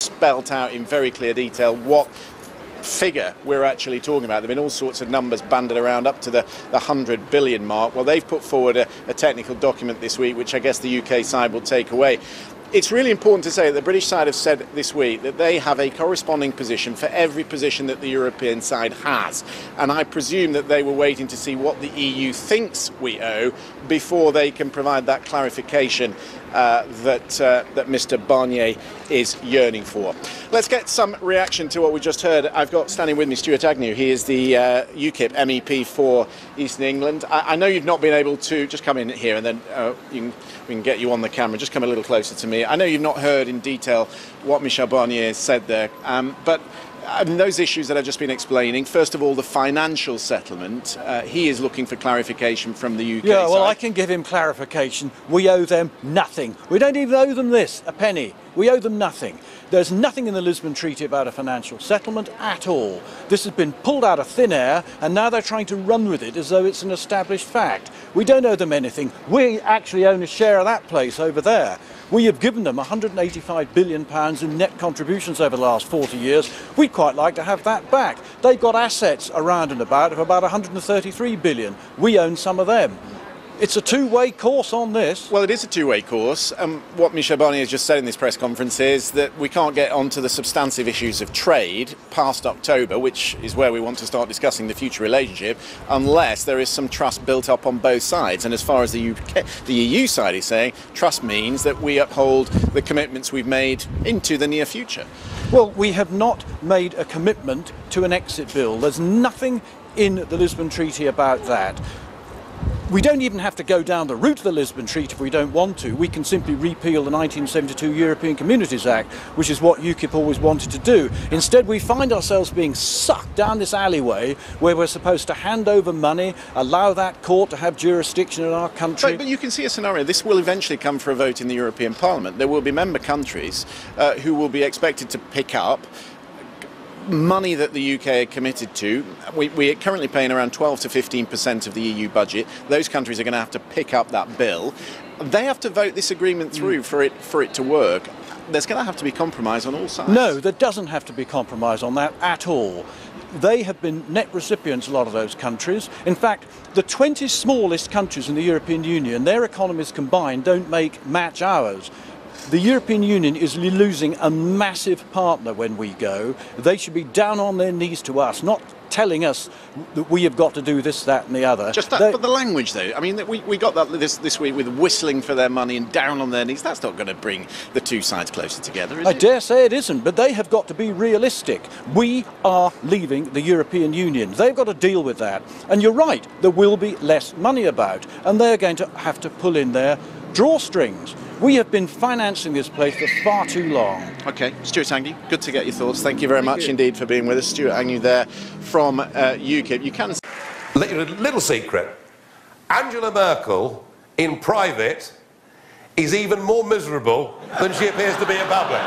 spelt out in very clear detail what figure we're actually talking about. There have been all sorts of numbers banded around up to the 100 billion mark. Well, they've put forward a technical document this week, which I guess the UK side will take away. It's really important to say that the British side have said this week that they have a corresponding position for every position that the European side has. And I presume that they were waiting to see what the EU thinks we owe before they can provide that clarification that Mr. Barnier is yearning for. Let's get some reaction to what we just heard. I've got standing with me Stuart Agnew. He is the UKIP MEP for Eastern England. I know you've not been able to just come in here and then we can get you on the camera. Just come a little closer to me. I know you've not heard in detail what Michel Barnier said there, but those issues that I've just been explaining, first of all, the financial settlement, he is looking for clarification from the UK Yeah, well, side. I can give him clarification. We owe them nothing. We don't even owe them this, a penny. We owe them nothing. There's nothing in the Lisbon Treaty about a financial settlement at all. This has been pulled out of thin air, and now they're trying to run with it as though it's an established fact. We don't owe them anything. We actually own a share of that place over there. We have given them £185 billion in net contributions over the last 40 years. We'd quite like to have that back. They've got assets around and about of about £133 billion. We own some of them. It's a two-way course on this. Well, it is a two-way course. What Michel Barnier has just said in this press conference is that we can't get onto the substantive issues of trade past October, which is where we want to start discussing the future relationship, unless there is some trust built up on both sides. And as far as the EU side is saying, trust means that we uphold the commitments we've made into the near future. Well, we have not made a commitment to an exit bill. There's nothing in the Lisbon Treaty about that. We don't even have to go down the route of the Lisbon Treaty if we don't want to. We can simply repeal the 1972 European Communities Act, which is what UKIP always wanted to do. Instead, we find ourselves being sucked down this alleyway where we're supposed to hand over money, allow that court to have jurisdiction in our country. But you can see a scenario. This will eventually come for a vote in the European Parliament. There will be member countries who will be expected to pick up money that the UK are committed to. We're currently paying around 12 to 15% of the EU budget. Those countries are going to have to pick up that bill. They have to vote this agreement through for it to work. There's going to have to be compromise on all sides. No, there doesn't have to be compromise on that at all. They have been net recipients, a lot of those countries. In fact, the 20 smallest countries in the European Union, their economies combined don't match ours. The European Union is losing a massive partner when we go. They should be down on their knees to us, not telling us that we have got to do this, that and the other. Just that, but the language though, I mean, we got that this week with whistling for their money and down on their knees. That's not going to bring the two sides closer together, is it? I dare say it isn't, but they have got to be realistic. We are leaving the European Union. They've got to deal with that. And you're right, there will be less money about, and they're going to have to pull in their drawstrings. We have been financing this place for far too long. OK, Stuart Agnew, good to get your thoughts. Thank you very much indeed for being with us. Stuart Agnew there from UKIP. You can... Little secret, Angela Merkel in private is even more miserable than she appears to be in public.